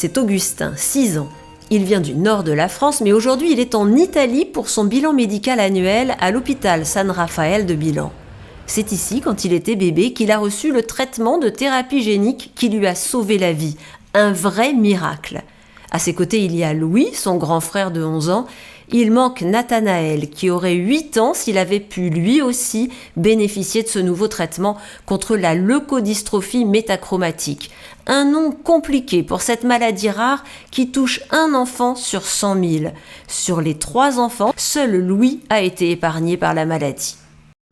c'est Augustin, 6 ans. Il vient du nord de la France, mais aujourd'hui il est en Italie pour son bilan médical annuel à l'hôpital San Rafael de Milan. C'est ici, quand il était bébé, qu'il a reçu le traitement de thérapie génique qui lui a sauvé la vie. Un vrai miracle. À ses côtés, il y a Louis, son grand frère de 11 ans. Il manque Nathanaël, qui aurait 8 ans s'il avait pu lui aussi bénéficier de ce nouveau traitement contre la leucodystrophie métachromatique. Un nom compliqué pour cette maladie rare qui touche un enfant sur 100 000. Sur les 3 enfants, seul Louis a été épargné par la maladie.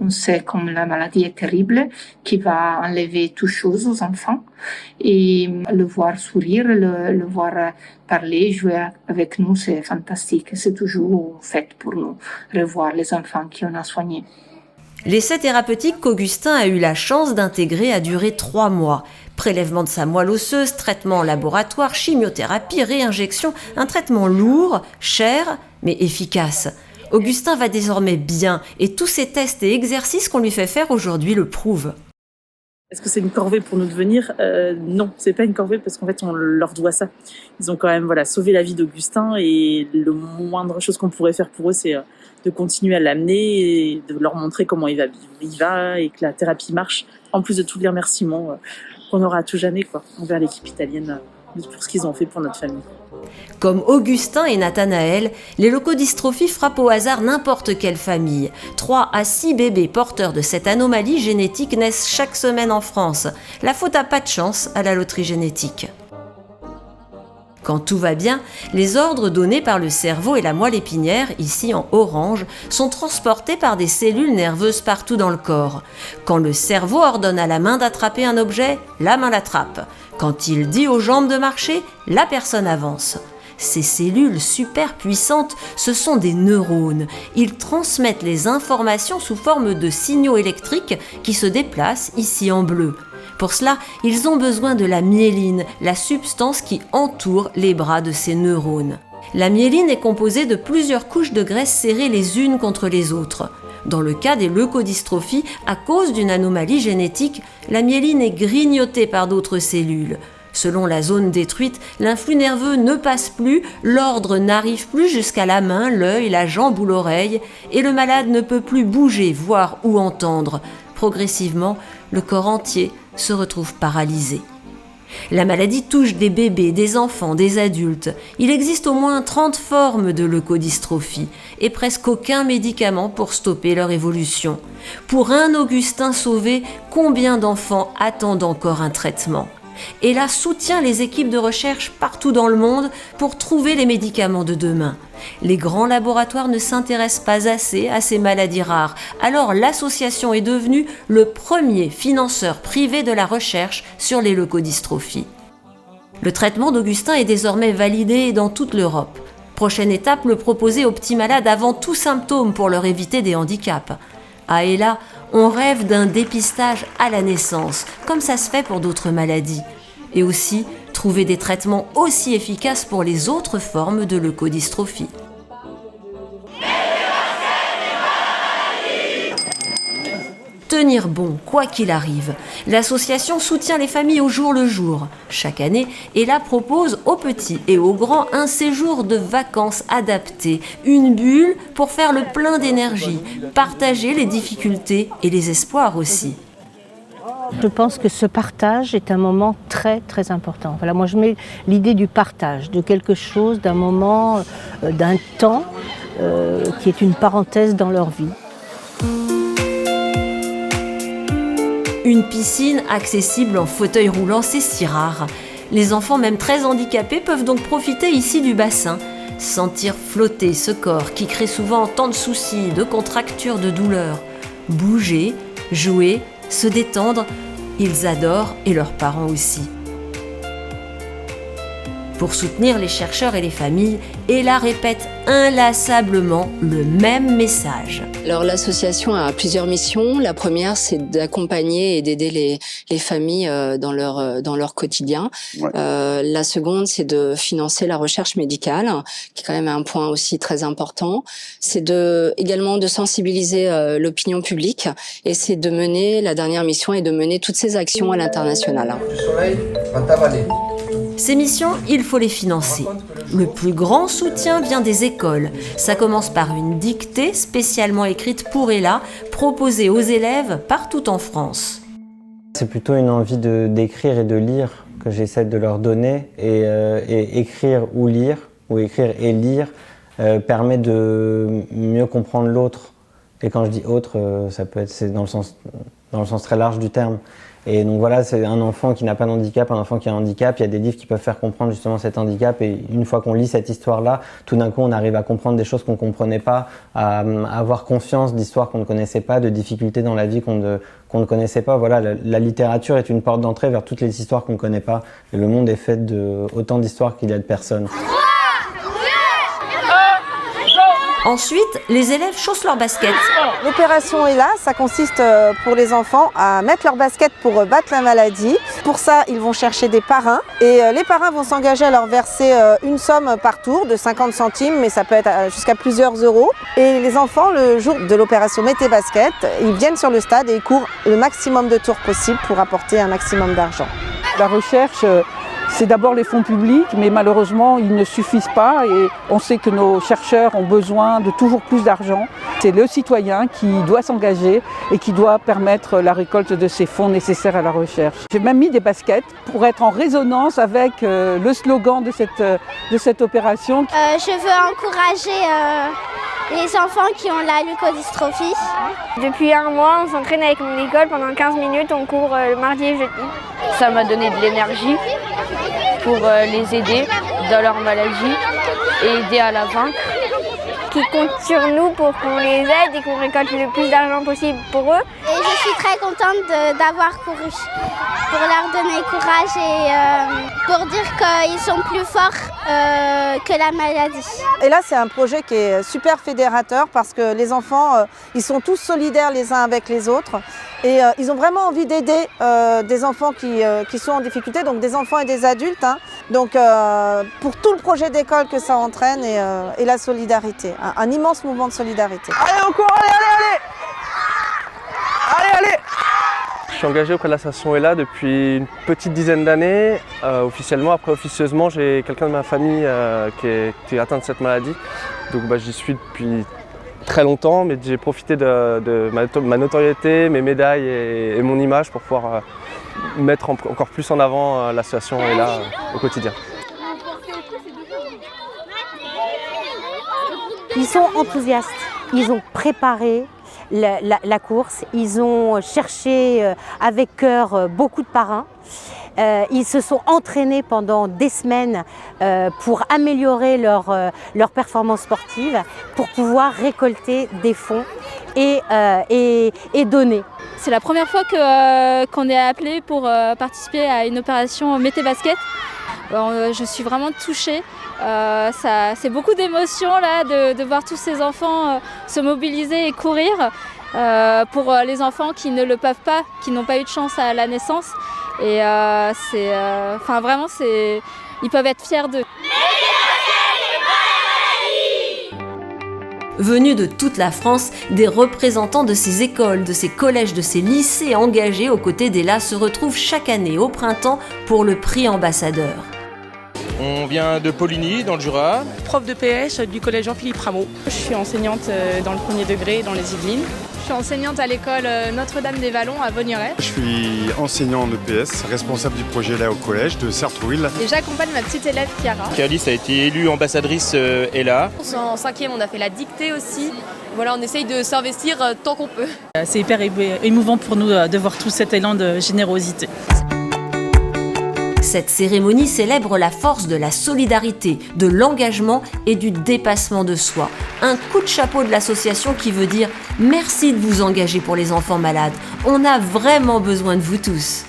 On sait comme la maladie est terrible, qui va enlever toute chose aux enfants. Et le voir sourire, le voir parler, jouer avec nous, c'est fantastique. C'est toujours fait pour nous, revoir les enfants qu'on a soignés. L'essai thérapeutique qu'Augustin a eu la chance d'intégrer a duré 3 mois. Prélèvement de sa moelle osseuse, traitement en laboratoire, chimiothérapie, réinjection, un traitement lourd, cher, mais efficace. Augustin va désormais bien et tous ces tests et exercices qu'on lui fait faire aujourd'hui le prouvent. Est-ce que c'est une corvée pour nous de venir ? Non, c'est pas une corvée parce qu'en fait on leur doit ça. Ils ont quand même sauvé la vie d'Augustin et le moindre chose qu'on pourrait faire pour eux, c'est de continuer à l'amener et de leur montrer comment il va et que la thérapie marche. En plus de tous les remerciements qu'on aura à tout jamais envers l'équipe italienne pour ce qu'ils ont fait pour notre famille. Comme Augustin et Nathanaël, les leucodystrophies frappent au hasard n'importe quelle famille. 3 à 6 bébés porteurs de cette anomalie génétique naissent chaque semaine en France. La faute à pas de chance à la loterie génétique. Quand tout va bien, les ordres donnés par le cerveau et la moelle épinière, ici en orange, sont transportés par des cellules nerveuses partout dans le corps. Quand le cerveau ordonne à la main d'attraper un objet, la main l'attrape. Quand il dit aux jambes de marcher, la personne avance. Ces cellules super puissantes, ce sont des neurones. Ils transmettent les informations sous forme de signaux électriques qui se déplacent ici en bleu. Pour cela, ils ont besoin de la myéline, la substance qui entoure les bras de ces neurones. La myéline est composée de plusieurs couches de graisse serrées les unes contre les autres. Dans le cas des leucodystrophies, à cause d'une anomalie génétique, la myéline est grignotée par d'autres cellules. Selon la zone détruite, l'influx nerveux ne passe plus, l'ordre n'arrive plus jusqu'à la main, l'œil, la jambe ou l'oreille, et le malade ne peut plus bouger, voir ou entendre. Progressivement, le corps entier se retrouve paralysé. La maladie touche des bébés, des enfants, des adultes. Il existe au moins 30 formes de leucodystrophie et presque aucun médicament pour stopper leur évolution. Pour un Augustin sauvé, combien d'enfants attendent encore un traitement ? ELA soutient les équipes de recherche partout dans le monde pour trouver les médicaments de demain. Les grands laboratoires ne s'intéressent pas assez à ces maladies rares, alors l'association est devenue le premier financeur privé de la recherche sur les leucodystrophies. Le traitement d'Augustin est désormais validé dans toute l'Europe. Prochaine étape, le proposer aux petits malades avant tout symptôme pour leur éviter des handicaps. À ELA, on rêve d'un dépistage à la naissance, comme ça se fait pour d'autres maladies. Et aussi, trouver des traitements aussi efficaces pour les autres formes de leucodystrophie. Tenir bon, quoi qu'il arrive. L'association soutient les familles au jour le jour. Chaque année, ELA propose aux petits et aux grands un séjour de vacances adapté, une bulle pour faire le plein d'énergie, partager les difficultés et les espoirs aussi. Je pense que ce partage est un moment très très important. Voilà, moi je mets l'idée du partage, de quelque chose, d'un moment, d'un temps qui est une parenthèse dans leur vie. Une piscine accessible en fauteuil roulant, c'est si rare. Les enfants, même très handicapés, peuvent donc profiter ici du bassin. Sentir flotter ce corps qui crée souvent tant de soucis, de contractures, de douleurs. Bouger, jouer, se détendre, ils adorent et leurs parents aussi. Pour soutenir les chercheurs et les familles, ELA répète inlassablement le même message. Alors l'association a plusieurs missions. La première, c'est d'accompagner et d'aider les familles dans leur quotidien. Ouais. La seconde, c'est de financer la recherche médicale, qui est quand même un point aussi très important. C'est également de sensibiliser l'opinion publique, et c'est de mener, la dernière mission est de mener toutes ces actions à l'international. Du soleil va t'avaler. Ces missions, il faut les financer. Le plus grand soutien vient des écoles. Ça commence par une dictée spécialement écrite pour Ella, proposée aux élèves partout en France. C'est plutôt une envie d'écrire et de lire que j'essaie de leur donner. Et écrire ou écrire et lire permet de mieux comprendre l'autre. Et quand je dis autre, c'est dans le sens très large du terme. Et donc voilà, c'est un enfant qui n'a pas de handicap, un enfant qui a un handicap. Il y a des livres qui peuvent faire comprendre justement cet handicap. Et une fois qu'on lit cette histoire-là, tout d'un coup, on arrive à comprendre des choses qu'on ne comprenait pas, à avoir conscience d'histoires qu'on ne connaissait pas, de difficultés dans la vie qu'on ne connaissait pas. Voilà, la littérature est une porte d'entrée vers toutes les histoires qu'on ne connaît pas. Et le monde est fait de autant d'histoires qu'il y a de personnes. Ensuite, les élèves chaussent leurs baskets. L'opération Ella, ça consiste pour les enfants à mettre leurs baskets pour battre la maladie. Pour ça, ils vont chercher des parrains et les parrains vont s'engager à leur verser une somme par tour de 50 centimes, mais ça peut être jusqu'à plusieurs euros. Et les enfants, le jour de l'opération Mettez Basket, ils viennent sur le stade et ils courent le maximum de tours possible pour apporter un maximum d'argent. La recherche, c'est d'abord les fonds publics, mais malheureusement, ils ne suffisent pas et on sait que nos chercheurs ont besoin de toujours plus d'argent. C'est le citoyen qui doit s'engager et qui doit permettre la récolte de ces fonds nécessaires à la recherche. J'ai même mis des baskets pour être en résonance avec le slogan de cette opération. Je veux encourager les enfants qui ont la leucodystrophie. Depuis un mois, on s'entraîne avec mon école pendant 15 minutes, on court le mardi et jeudi. Ça m'a donné de l'énergie pour les aider dans leur maladie et aider à la vaincre. Qui comptent sur nous pour qu'on les aide et qu'on récolte le plus d'argent possible pour eux. Et je suis très contente d'avoir couru pour leur donner courage et pour dire qu'ils sont plus forts que la maladie. Et là, c'est un projet qui est super fédérateur parce que les enfants, ils sont tous solidaires les uns avec les autres. Et ils ont vraiment envie d'aider des enfants qui sont en difficulté, donc des enfants et des adultes. Hein. Donc pour tout le projet d'école que ça entraîne et la solidarité, un immense mouvement de solidarité. Allez, on court, allez! Je suis engagé auprès de l'association Ella depuis une petite dizaine d'années. Officiellement, après officieusement, j'ai quelqu'un de ma famille qui est atteint de cette maladie. Donc j'y suis depuis très longtemps, mais j'ai profité de ma notoriété, mes médailles et mon image pour pouvoir mettre encore plus en avant l'association Ella au quotidien. Ils sont enthousiastes, ils ont préparé la course, ils ont cherché avec cœur beaucoup de parrains. Ils se sont entraînés pendant des semaines pour améliorer leur performance sportive, pour pouvoir récolter des fonds et donner. C'est la première fois qu'on est appelé pour participer à une opération Mettez Basket. Je suis vraiment touchée. C'est beaucoup d'émotions là, de voir tous ces enfants se mobiliser et courir pour les enfants qui ne le peuvent pas, qui n'ont pas eu de chance à la naissance. Et vraiment, ils peuvent être fiers d'eux. Venus de toute la France, des représentants de ces écoles, de ces collèges, de ces lycées engagés aux côtés d'Ella se retrouvent chaque année au printemps pour le prix ambassadeur. On vient de Poligny, dans le Jura. Prof de PS du collège Jean-Philippe Rameau. Je suis enseignante dans le premier degré dans les Yvelines. Je suis enseignante à l'école Notre-Dame-des-Vallons à Vaugneray. Je suis enseignant en EPS, responsable du projet là au collège de Sartrouville. Et j'accompagne ma petite élève Chiara. Alice a été élue ambassadrice Ella. En 5e, on a fait la dictée aussi. Voilà, on essaye de s'investir tant qu'on peut. C'est hyper émouvant pour nous de voir tout cet élan de générosité. Cette cérémonie célèbre la force de la solidarité, de l'engagement et du dépassement de soi. Un coup de chapeau de l'association qui veut dire « Merci de vous engager pour les enfants malades. On a vraiment besoin de vous tous. »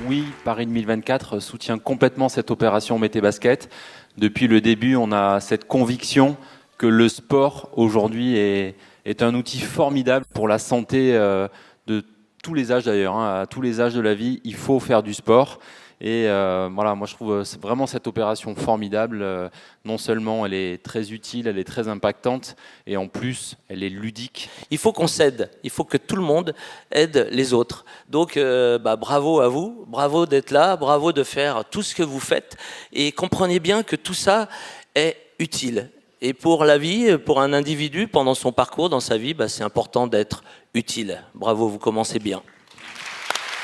Oui, Paris 2024 soutient complètement cette opération Mettez Basket. Depuis le début, on a cette conviction que le sport aujourd'hui est un outil formidable pour la santé de tous les âges d'ailleurs. À tous les âges de la vie, il faut faire du sport. Et voilà, moi je trouve vraiment cette opération formidable. Non seulement elle est très utile, elle est très impactante, et en plus elle est ludique. Il faut qu'on s'aide, il faut que tout le monde aide les autres. Donc bravo à vous, bravo d'être là, bravo de faire tout ce que vous faites, et comprenez bien que tout ça est utile. Et pour la vie, pour un individu, pendant son parcours, dans sa vie, c'est important d'être utile. Bravo, vous commencez bien.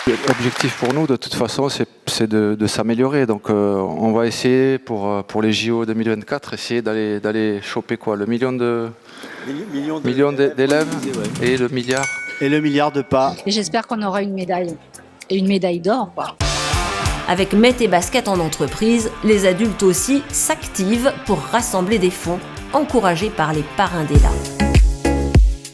L'objectif pour nous, de toute façon, c'est de s'améliorer. Donc on va essayer pour les JO 2024, essayer d'aller choper quoi, le million d'élèves et le milliard. Et le milliard de pas. Et j'espère qu'on aura une médaille. Et une médaille d'or, quoi. Avec Mettez Basket en entreprise, les adultes aussi s'activent pour rassembler des fonds, encouragés par les parrains d'Ella.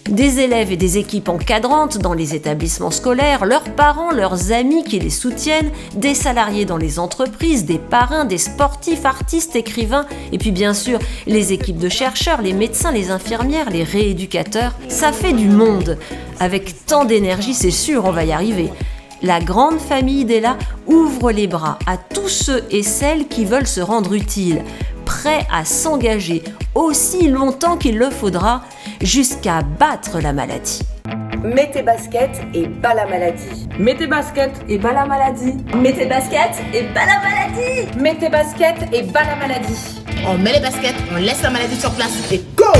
Des élèves et des équipes encadrantes dans les établissements scolaires, leurs parents, leurs amis qui les soutiennent, des salariés dans les entreprises, des parrains, des sportifs, artistes, écrivains, et puis bien sûr les équipes de chercheurs, les médecins, les infirmières, les rééducateurs. Ça fait du monde. Avec tant d'énergie, c'est sûr, on va y arriver. La grande famille d'Ella ouvre les bras à tous ceux et celles qui veulent se rendre utiles, prêts à s'engager aussi longtemps qu'il le faudra, jusqu'à battre la maladie. Mettez basket et bas la maladie. Mettez basket et bas la maladie. Mettez basket et bas la maladie. Mettez basket et bas la maladie. On met les baskets, on laisse la maladie sur place et go!